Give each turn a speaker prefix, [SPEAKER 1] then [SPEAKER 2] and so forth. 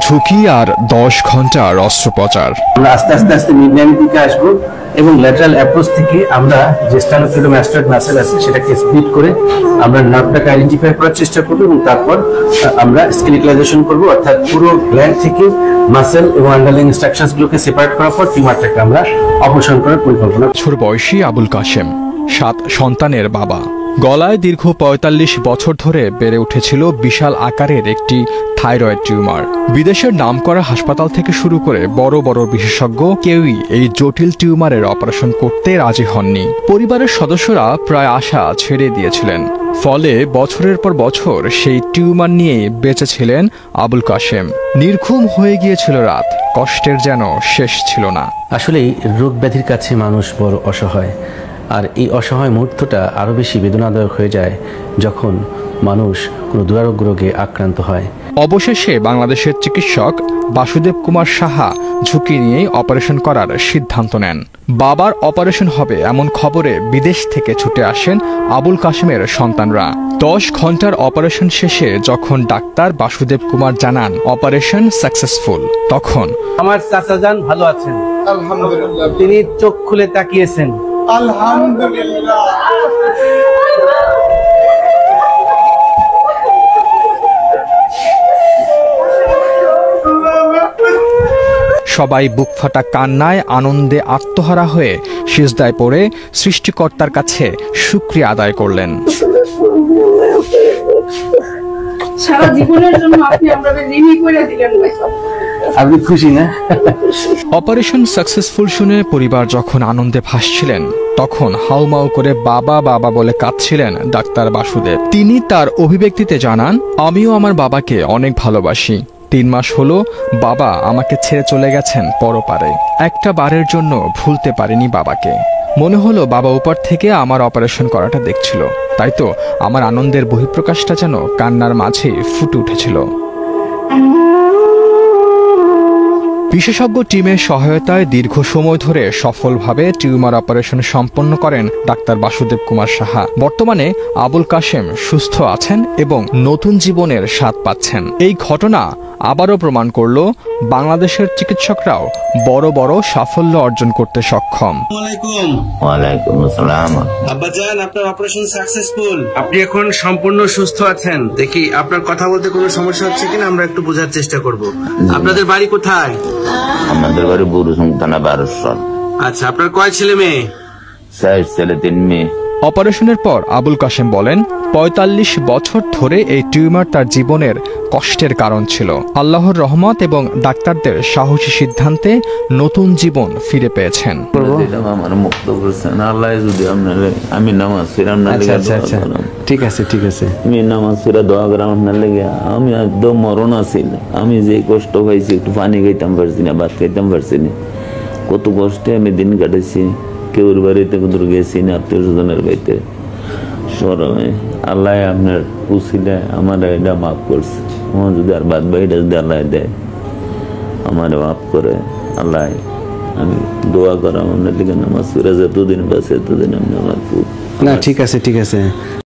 [SPEAKER 1] ঝুঁকি আর 10 ঘন্টার অস্ত্রোপচার।
[SPEAKER 2] আমরা আস্তে আস্তে মিডলাইনের দিকে আসবো এবং ল্যাটারাল অ্যাপ্রোচ থেকে আমরা যে স্টার্নোক্লেইডোমাস্টয়েড মাসেল আছে সেটাকে স্প্লিট করে আমরা নার্ভটাকে আইডেন্টিফাই করার চেষ্টা করব এবং তারপর আমরা স্কেলিটালাইজেশন করব, অর্থাৎ পুরো গ্ল্যান্ড থেকে মাসেল এবং আন্ডারলাইং স্ট্রাকচারস গুলোকে সেপারেট করার পর টিউমারটাকে আমরা অপারেশন করার পরিকল্পনা।
[SPEAKER 1] ছোট বয়সী আবুল কাশেম 7 সন্তানের বাবা। গলায় দীর্ঘ ৪৫ বছর ধরে বেড়ে উঠেছিল বিশাল আকারের একটি থাইরয়েড টিউমার। বিদেশের নামকরা হাসপাতাল থেকে শুরু করে বড় বড় বিশেষজ্ঞ কেউই এই জটিল টিউমারের অপারেশন করতে রাজি হননি। পরিবারের সদস্যরা প্রায় আশা ছেড়ে দিয়েছিলেন। ফলে বছরের পর বছর সেই টিউমার নিয়ে বেঁচেছিলেন আবুল কাশেম। নির্ঘুম হয়ে গিয়েছিল রাত, কষ্টের যেন শেষ ছিল না।
[SPEAKER 2] আসলেই রোগ ব্যাধির কাছে মানুষ বড় অসহায়, আর এই অসহায় মুহূর্তটা আরও বেশি বেদনাদায়ক হয়ে যায় যখন মানুষ কোনো দুরারোগ্য রোগে আক্রান্ত হয়।
[SPEAKER 1] অবশেষে বাংলাদেশের চিকিৎসক বাসুদেব কুমার সাহা ঝুঁকি নিয়েই অপারেশন করার সিদ্ধান্ত নেন। বাবার অপারেশন হবে এমন খবরে বিদেশ থেকে ছুটে আসেন আবুল কাশেমের সন্তানরা। 10 ঘন্টার অপারেশন শেষে যখন ডাক্তার বাসুদেব কুমার জানান অপারেশন সাকসেসফুল, তখন
[SPEAKER 2] আমার চাচাজান ভালো আছেন, আলহামদুলিল্লাহ। তিনি চোখ খুলে তাকিয়েছেন, আলহামদুলিল্লাহ।
[SPEAKER 1] সবাই বুকফাটা কান্নায় আনন্দে আত্মহারা হয়ে সিজদায় পড়ে সৃষ্টিকর্তার কাছে শুকরিয়া আদায় করলেন।
[SPEAKER 3] সারা জীবনের জন্য আপনি আমাদের ঋণী করে দিলেন ভাই।
[SPEAKER 2] আপনি খুশি না?
[SPEAKER 1] অপারেশন সাকসেসফুল শুনে পরিবার যখন আনন্দে ভাসছিলেন, তখন হাউমাউ করে বাবা বাবা বলে কাঁদছিলেন ডাক্তার বাসুদেব। তিনি তার অভিব্যক্তিতে জানান, আমিও আমার বাবাকে অনেক ভালোবাসি। 3 মাস হলো বাবা আমাকে ছেড়ে চলে গেছেন পরপারে। একটা বারের জন্য ভুলতে পারিনি বাবাকে। মনে হলো বাবা উপর থেকে আমার অপারেশন করাটা দেখছিল, তাই তো আমার আনন্দের বহিঃপ্রকাশটা যেন কান্নার মাঝে ফুটে উঠেছিল। বিশেষজ্ঞ টিমের সহায়তায় দীর্ঘ সময় ধরে সফলভাবে টিউমার অপারেশন সম্পন্ন করেন ডাক্তার বাসুদেব কুমার সাহা। বর্তমানে আবুল কাশেম সুস্থ আছেন এবং নতুন জীবনের স্বাদ পাচ্ছেন। এই ঘটনা আবারও প্রমাণ করল বাংলাদেশের চিকিৎসকরাও বড় বড় সাফল্য অর্জন করতে সক্ষম।
[SPEAKER 4] ওয়ালাইকুম আসসালাম।
[SPEAKER 2] আব্বাজান, আপনার অপারেশন সাকসেসফুল। আপনি এখন সম্পূর্ণ সুস্থ আছেন। দেখি আপনার কথা বলতে কোনো সমস্যা হচ্ছে কিনা আমরা একটু বোঝার চেষ্টা করব। আপনাদের বাড়ি কোথায়?
[SPEAKER 4] আমাদের বাড়ি বুরুসুং থানা 12
[SPEAKER 2] আচ্ছা, আপনার কয় ছেলে মেয়ে?
[SPEAKER 4] 4 ছেলে 3 মেয়ে।
[SPEAKER 1] অপারেশনের পর আবুল কাশেম বলেন, ৪৫ বছর ধরে এই টিউমার তার জীবনের কষ্টের কারণ ছিল। আল্লাহর রহমত এবং ডাক্তারদের সাহসী সিদ্ধান্তে নতুন জীবন ফিরে পেয়েছেন।
[SPEAKER 4] আমার মুক্ত করছেন আল্লাহ। যদি আমি নামাজ ফিরাম না,
[SPEAKER 2] ঠিক আছে ঠিক আছে,
[SPEAKER 4] আমি নামাজ ফিরা দোয়া করাম আপনার লেগে। আমি একদম মরণ আছিল। আমি যে কষ্ট পাইছি, একটু পানি খাইতাম পারছি না, ভাত খাইতাম পারছি না। কত কষ্টে আমি দিন কাটাইছি। কেউর বাড়িতে কোথাও গেছি না, আত্মীয় স্বজনের বাড়িতে। সরমে আল্লাহ আপনার উসিলে আমার এটা মাফ করছে। আমার যদি আর বাদ বাকিটা যদি আল্লাহ দেয়, আমার মাফ করে আল্লাহ। আমি দোয়া করা আপনার দিকে নামাজ ফিরে যতদিন বাঁচে ততদিন আমি আমার
[SPEAKER 2] না, ঠিক আছে ঠিক আছে।